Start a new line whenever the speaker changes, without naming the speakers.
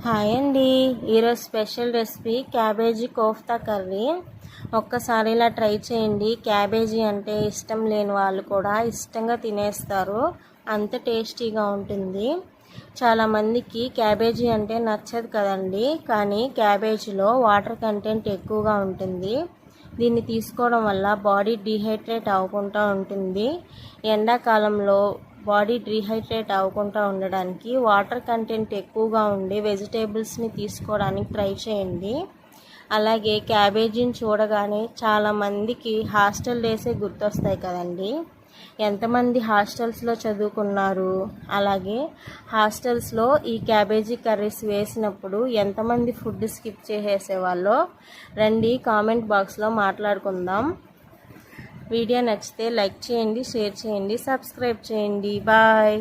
Hi అండి. ఈరోజు special recipe cabbage kofta curry. ఒక్కసారి ఇలా ట్రై చేయండి. క్యాబేజీ అంటే ఇష్టం లేని వాళ్ళు కూడా ఇష్టంగా తినేస్తారు, అంత టేస్టీగా ఉంటుంది. చాలామందికి క్యాబేజీ అంటే నచ్చదు కదండి, కానీ క్యాబేజీలో వాటర్ కంటెంట్ ఎక్కువగా ఉంటుంది. దీన్ని తీసుకోవడం వల్ల బాడీ డీహైడ్రేట్ అవ్వకుండా ఉంటుంది. ఎండాకాలంలో బాడీ డీహైడ్రేట్ అవ్వకుండా ఉండడానికి వాటర్ కంటెంట్ ఎక్కువగా ఉండే వెజిటేబుల్స్ని తీసుకోవడానికి ట్రై చేయండి. అలాగే క్యాబేజీని చూడగానే చాలామందికి హాస్టల్ డేసే గుర్తొస్తాయి కదండి. ఎంతమంది హాస్టల్స్లో చదువుకున్నారు, అలాగే హాస్టల్స్లో ఈ క్యాబేజీ కర్రీస్ వేసినప్పుడు ఎంతమంది ఫుడ్ స్కిప్ చేసేసేవాళ్ళో రండి కామెంట్ బాక్స్లో మాట్లాడుకుందాం. వీడియో నచ్చితే లైక్ చేయండి, షేర్ చేయండి, సబ్స్క్రైబ్ చేయండి. బాయ్.